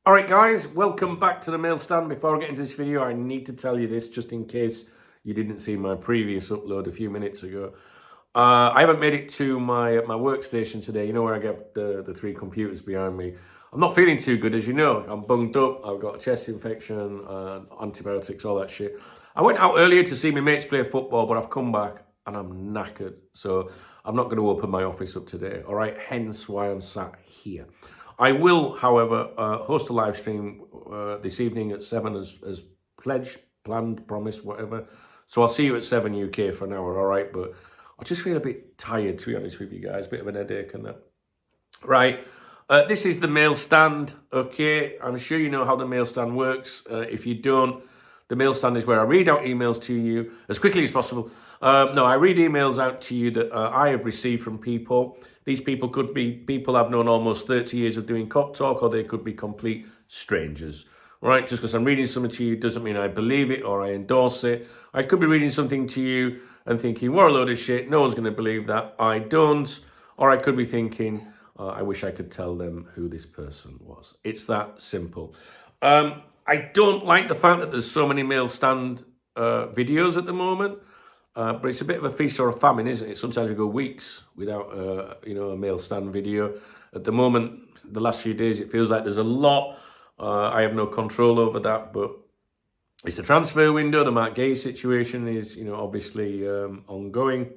All right, guys, welcome back to the mail stand. Before I get into this video, I need to tell you this just in case you didn't see my previous upload a few minutes ago. I haven't made it to my workstation today. You know where I get the three computers behind me. I'm not feeling too good, as you know. I'm bunged up. I've got a chest infection, antibiotics, all that shit. I went out earlier to see my mates play football, but I've come back and I'm knackered. So I'm not going to open my office up today. All right, hence why I'm sat here. I will, however, host a live stream this evening at 7 as pledged, planned, promised, whatever. So I'll see you at 7 UK for an hour, all right? But I just feel a bit tired, to be honest with you guys. Bit of an headache and that. Right, this is the mail stand, okay? I'm sure you know how the mail stand works. If you don't, the mail stand is where I read out emails to you as quickly as possible. No, I read emails out to you that I have received from people. These people could be people I've known almost 30 years of doing Cop Talk, or they could be complete strangers. Right? Just because I'm reading something to you doesn't mean I believe it or I endorse it. I could be reading something to you and thinking, what a load of shit, no one's going to believe that. I don't. Or I could be thinking, I wish I could tell them who this person was. It's that simple. I don't like the fact that there's so many mail stand videos at the moment. But it's a bit of a feast or a famine, isn't it? Sometimes we go weeks without, a mail stand video. At the moment, the last few days, it feels like there's a lot. I have no control over that, but it's the transfer window. The Mark Gay situation is, obviously ongoing.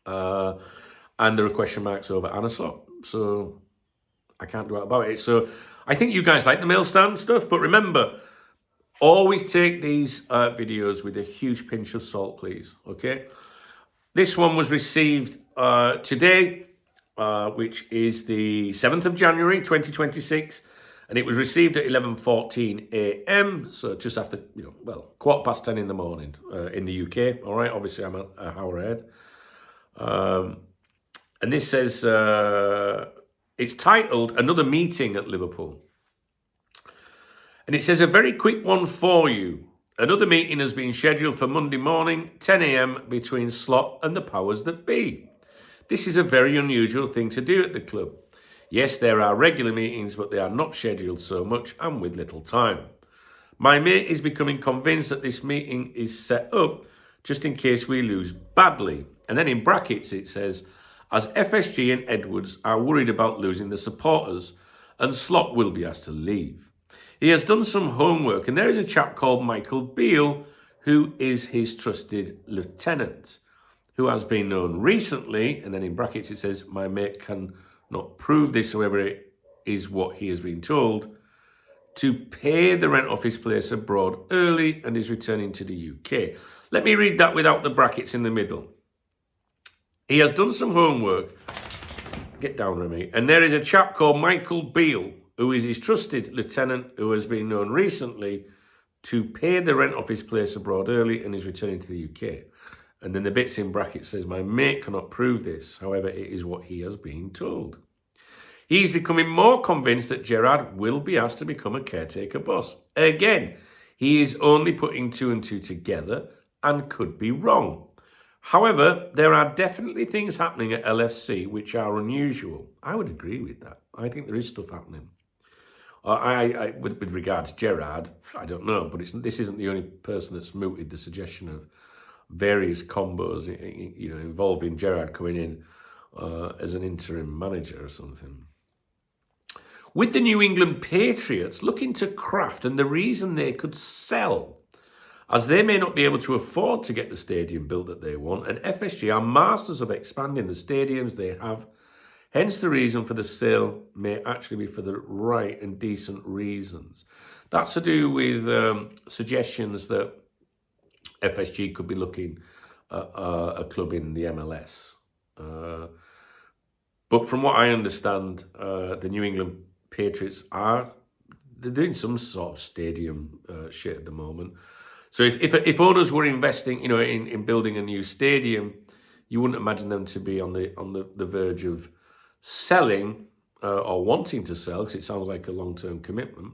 And there are question marks over Anna Slot. So I can't do it about it. So I think you guys like the mail stand stuff, but remember, always take these videos with a huge pinch of salt, please, okay? This one was received today, which is the 7th of January, 2026, and it was received at 11:14 a.m., so just after, 10:15 in the morning in the UK, all right? Obviously, I'm an hour ahead. And this says, it's titled, Another Meeting at Liverpool. And it says, a very quick one for you. Another meeting has been scheduled for Monday morning, 10 a.m. between Slot and the powers that be. This is a very unusual thing to do at the club. Yes, there are regular meetings, but they are not scheduled so much and with little time. My mate is becoming convinced that this meeting is set up just in case we lose badly. And then in brackets it says, as FSG and Edwards are worried about losing the supporters and Slot will be asked to leave. He has done some homework, and there is a chap called Michael Beale, who is his trusted lieutenant, who has been known recently, and then in brackets it says, my mate can not prove this, however it is what he has been told, to pay the rent of his place abroad early and is returning to the UK. Let me read that without the brackets in the middle. He has done some homework. Get down, Remy. And there is a chap called Michael Beale, who is his trusted lieutenant, who has been known recently to pay the rent of his place abroad early and is returning to the UK. And then the bits in brackets says, my mate cannot prove this. However, it is what he has been told. He's becoming more convinced that Gerrard will be asked to become a caretaker boss. Again, he is only putting two and two together and could be wrong. However, there are definitely things happening at LFC which are unusual. I would agree with that. I think there is stuff happening. With regard to Gerrard, I don't know, but this isn't the only person that's mooted the suggestion of various combos, involving Gerrard coming in as an interim manager or something. With the New England Patriots looking to craft and the reason they could sell, as they may not be able to afford to get the stadium built that they want, and FSG are masters of expanding the stadiums they have. Hence, the reason for the sale may actually be for the right and decent reasons. That's to do with suggestions that FSG could be looking at a club in the MLS. But from what I understand, the New England Patriots they're doing some sort of stadium shit at the moment. So if owners were investing, in building a new stadium, you wouldn't imagine them to be on the verge of selling or wanting to sell, because it sounds like a long-term commitment,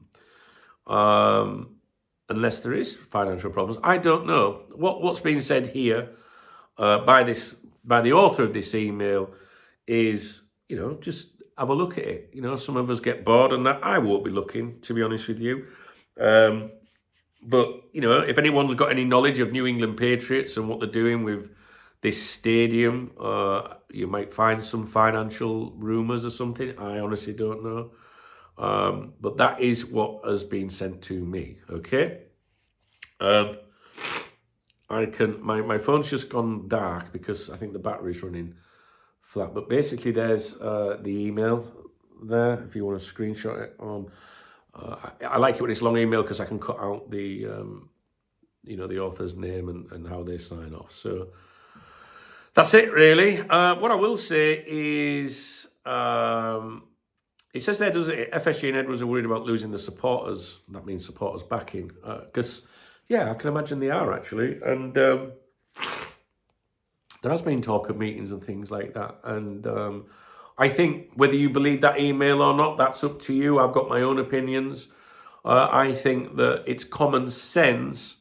unless there is financial problems. I don't know. What's being said here by the author of this email is, just have a look at it. You know, some of us get bored and that. I won't be looking, to be honest with you. But, you know, if anyone's got any knowledge of New England Patriots and what they're doing with this stadium, you might find some financial rumours or something. I honestly don't know. But that is what has been sent to me, okay? My phone's just gone dark because I think the battery's running flat. But basically, there's the email there if you want to screenshot it. I like it when it's long email because I can cut out the the author's name and how they sign off. So that's it, really. What I will say is, it says there, does it? FSG and Edwards are worried about losing the supporters. That means supporters backing. Because, yeah, I can imagine they are, actually. And there has been talk of meetings and things like that. And I think whether you believe that email or not, that's up to you. I've got my own opinions. I think that it's common sense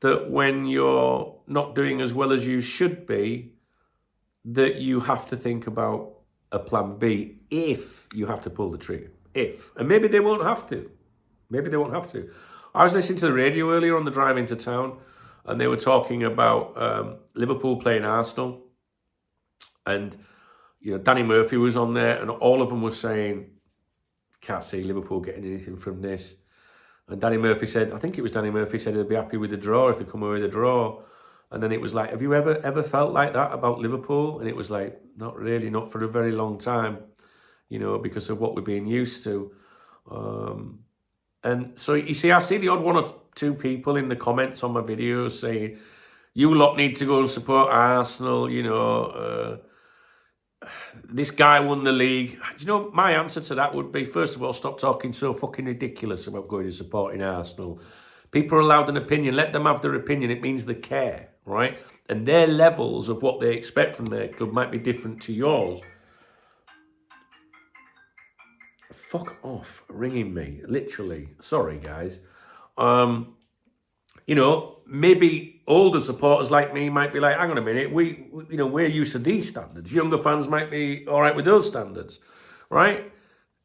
that when you're not doing as well as you should be, that you have to think about a plan B if you have to pull the trigger. If. And maybe they won't have to. Maybe they won't have to. I was listening to the radio earlier on the drive into town, and they were talking about Liverpool playing Arsenal. And, you know, Danny Murphy was on there, and all of them were saying, can't see Liverpool getting anything from this. And Danny Murphy said, I think it was Danny Murphy said he'd be happy with the draw if they come away with a draw. And then it was like, have you ever felt like that about Liverpool? And it was like, not really, not for a very long time, you know, because of what we're being used to. And so, you see, I see the odd one or two people in the comments on my videos saying, you lot need to go and support Arsenal, you know, this guy won the league. Do you know, my answer to that would be, first of all, stop talking so fucking ridiculous about going and supporting Arsenal. People are allowed an opinion. Let them have their opinion. It means they care, right? And their levels of what they expect from their club might be different to yours. Fuck off, ringing me, literally. Sorry, guys. You know, maybe older supporters like me might be like, hang on a minute, we're used to these standards. Younger fans might be all right with those standards, right?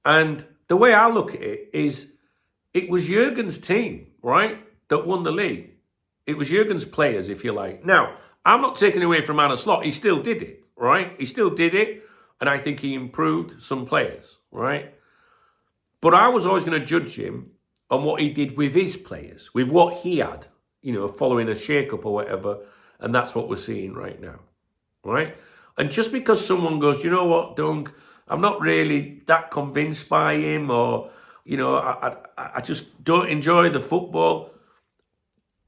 And the way I look at it is, it was Jurgen's team, right, that won the league. It was Jurgen's players, if you like. Now, I'm not taking away from Arne Slot. He still did it, right? He still did it, and I think he improved some players, right? But I was always going to judge him on what he did with his players, with what he had, you know, following a shake-up or whatever, and that's what we're seeing right now, right? And just because someone goes, you know what, Dunk, I'm not really that convinced by him, or, you know, I just don't enjoy the football.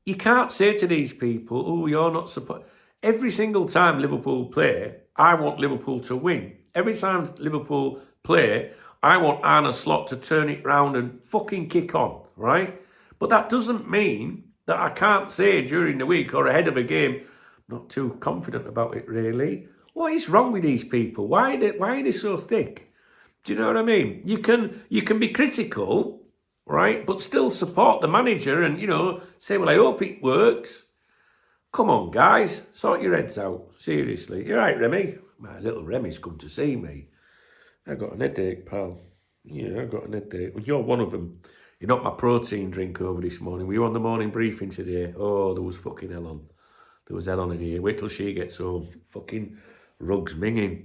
You can't say to these people, oh, you're not support. Every single time Liverpool play, I want Liverpool to win. Every time Liverpool play, I want Arne Slot to turn it round and fucking kick on, right? But that doesn't mean that I can't say during the week or ahead of a game, I'm not too confident about it really. What is wrong with these people? Why are they so thick? Do you know what I mean? You can be critical, right, but still support the manager and, you know, say, well, I hope it works. Come on, guys, sort your heads out. Seriously. You're right, Remy. My little Remy's come to see me. I got an headache, pal. Yeah, I got an headache. Well, you're one of them. You knocked my protein drink over this morning. Were you on the morning briefing today? Oh, there was fucking hell on. There was hell on in here. Wait till she gets home. Fucking rugs minging.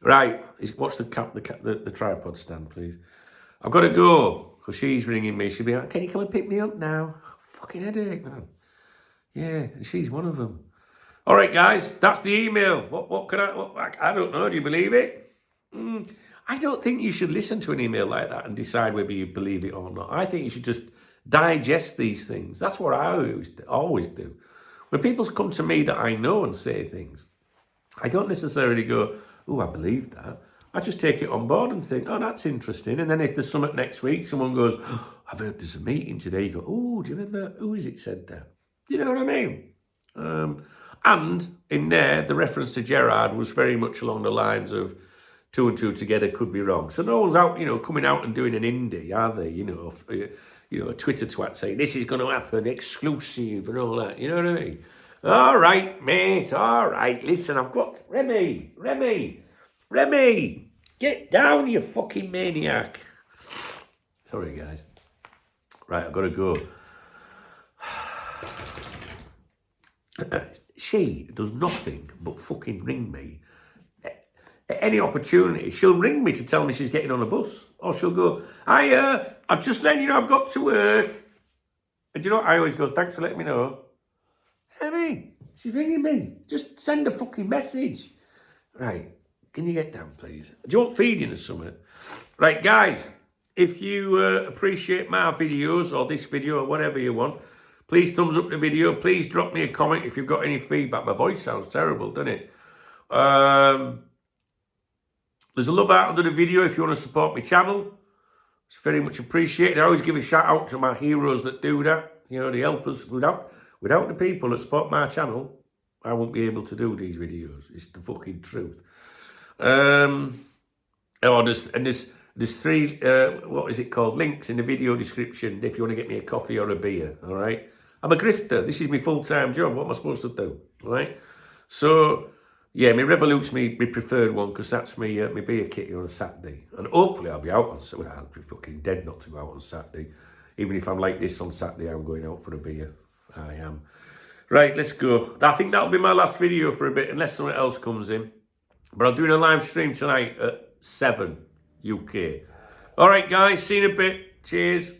Right, watch the tripod stand, please. I've got to go, because she's ringing me. She'll be like, can you come and pick me up now? Fucking headache, man. Yeah, and she's one of them. All right, guys, that's the email. What can I don't know. Do you believe it? I don't think you should listen to an email like that and decide whether you believe it or not. I think you should just digest these things. That's what I always do. When people come to me that I know and say things, I don't necessarily go, oh, I believe that. I just take it on board and think, oh, that's interesting. And then if there's something next week, someone goes, oh, I've heard there's a meeting today. You go, oh, do you remember? Who is it said that? You know what I mean? And in there, the reference to Gerrard was very much along the lines of 2 and 2 together could be wrong. So no one's out, you know, coming out and doing an indie, are they? You know, a Twitter twat saying this is going to happen, exclusive and all that. You know what I mean? All right, mate. All right. Listen, I've got Remy. Get down, you fucking maniac. Sorry, guys. Right, I've got to go. She does nothing but fucking ring me. At any opportunity, she'll ring me to tell me she's getting on a bus. Or she'll go, I'm just letting you know I've got to work. And you know what? I always go, thanks for letting me know. I mean, she's ringing me. Just send a fucking message. Right, can you get down, please? Do you want feeding or something? Right, guys, if you appreciate my videos or this video or whatever you want, please thumbs up the video. Please drop me a comment if you've got any feedback. My voice sounds terrible, doesn't it? There's a love out under the video if you want to support my channel. It's very much appreciated. I always give a shout out to my heroes that do that. You know, they help us. Without the people that support my channel, I won't be able to do these videos. It's the fucking truth. There's three, what is it called? Links in the video description if you want to get me a coffee or a beer, all right? I'm a grifter. This is my full-time job. What am I supposed to do, all right? So, yeah, my Revolut's my preferred one because that's my beer kitty on a Saturday. And hopefully I'll be out on Saturday. Well, I'll be fucking dead not to go out on Saturday. Even if I'm like this on Saturday, I'm going out for a beer. I am. Right, let's go. I think that'll be my last video for a bit, unless something else comes in. But I'm doing a live stream tonight at 7 UK. All right, guys, see you in a bit. Cheers.